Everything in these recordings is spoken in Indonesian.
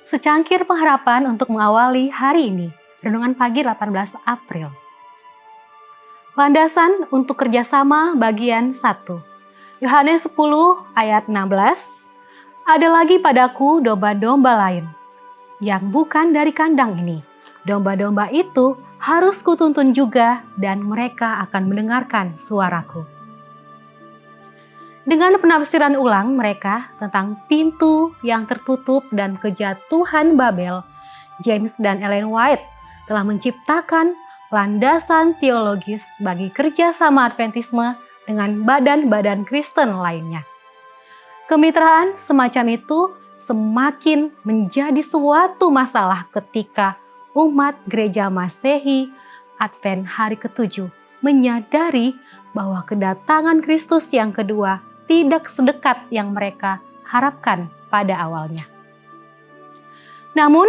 Secangkir pengharapan untuk mengawali hari ini, Renungan Pagi 18 April. Landasan untuk kerjasama bagian 1. Yohanes 10 ayat 16. Ada lagi padaku domba-domba lain, yang bukan dari kandang ini. Domba-domba itu harus kutuntun juga dan mereka akan mendengarkan suaraku. Dengan penafsiran ulang mereka tentang pintu yang tertutup dan kejatuhan Babel, James dan Ellen White telah menciptakan landasan teologis bagi kerjasama Adventisme dengan badan-badan Kristen lainnya. Kemitraan semacam itu semakin menjadi suatu masalah ketika umat gereja Masehi Advent hari ke-7 menyadari bahwa kedatangan Kristus yang kedua tidak sedekat yang mereka harapkan pada awalnya. Namun,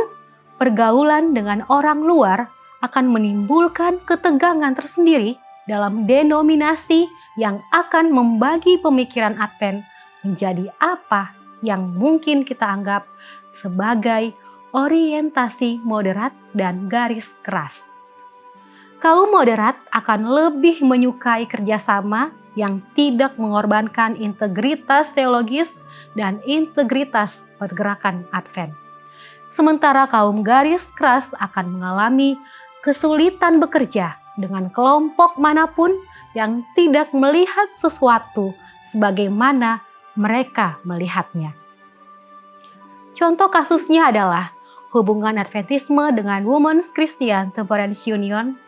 pergaulan dengan orang luar akan menimbulkan ketegangan tersendiri dalam denominasi yang akan membagi pemikiran Advent menjadi apa yang mungkin kita anggap sebagai orientasi moderat dan garis keras. Kaum moderat akan lebih menyukai kerjasama yang tidak mengorbankan integritas teologis dan integritas pergerakan Advent. Sementara kaum garis keras akan mengalami kesulitan bekerja dengan kelompok manapun yang tidak melihat sesuatu sebagaimana mereka melihatnya. Contoh kasusnya adalah hubungan Adventisme dengan Women's Christian Temperance Union,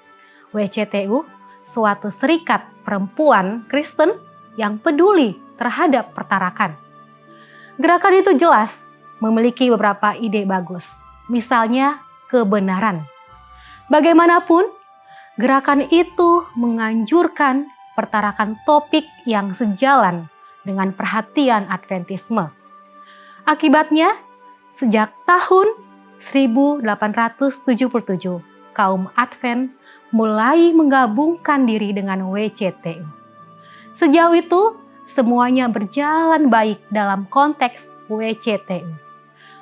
WCTU, suatu serikat perempuan Kristen yang peduli terhadap pertarakan. Gerakan itu jelas memiliki beberapa ide bagus, misalnya kebenaran. Bagaimanapun, gerakan itu menganjurkan pertarakan topik yang sejalan dengan perhatian Adventisme. Akibatnya, sejak tahun 1877, kaum Advent mulai menggabungkan diri dengan WCTU. Sejauh itu, semuanya berjalan baik dalam konteks WCTU.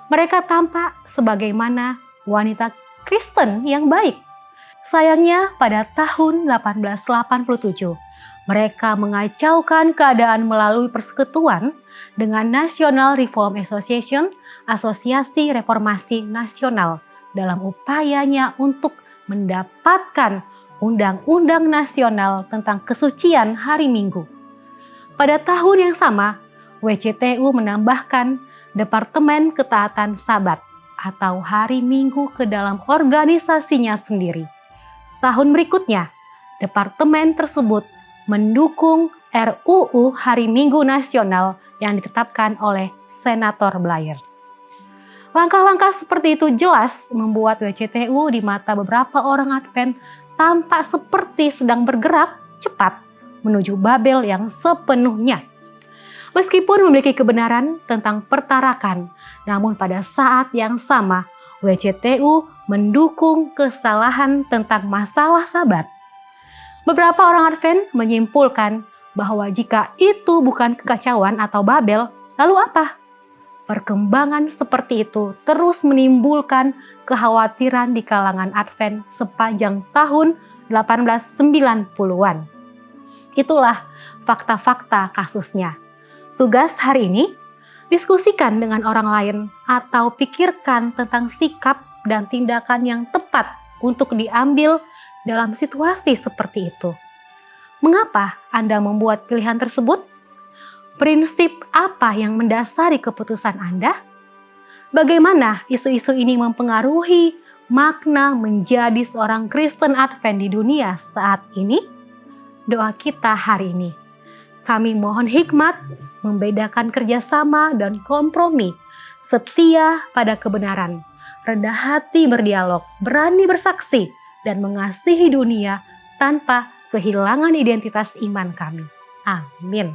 Mereka tampak sebagaimana wanita Kristen yang baik. Sayangnya pada tahun 1887, mereka mengacaukan keadaan melalui persekutuan dengan National Reform Association, Asosiasi Reformasi Nasional, dalam upayanya untuk mendapatkan undang-undang nasional tentang kesucian hari Minggu. Pada tahun yang sama, WCTU menambahkan Departemen Ketaatan Sabat atau hari Minggu ke dalam organisasinya sendiri. Tahun berikutnya, departemen tersebut mendukung RUU Hari Minggu Nasional yang ditetapkan oleh Senator Blair. Langkah-langkah seperti itu jelas membuat WCTU di mata beberapa orang Advent tampak seperti sedang bergerak cepat menuju Babel yang sepenuhnya. Meskipun memiliki kebenaran tentang pertarakan, namun pada saat yang sama WCTU mendukung kesalahan tentang masalah Sabat. Beberapa orang Advent menyimpulkan bahwa jika itu bukan kekacauan atau Babel, lalu apa? Perkembangan seperti itu terus menimbulkan kekhawatiran di kalangan Advent sepanjang tahun 1890-an. Itulah fakta-fakta kasusnya. Tugas hari ini, diskusikan dengan orang lain atau pikirkan tentang sikap dan tindakan yang tepat untuk diambil dalam situasi seperti itu. Mengapa Anda membuat pilihan tersebut? Prinsip apa yang mendasari keputusan Anda? Bagaimana isu-isu ini mempengaruhi makna menjadi seorang Kristen Advent di dunia saat ini? Doa kita hari ini. Kami mohon hikmat, membedakan kerjasama dan kompromi, setia pada kebenaran, rendah hati berdialog, berani bersaksi, dan mengasihi dunia tanpa kehilangan identitas iman kami. Amin.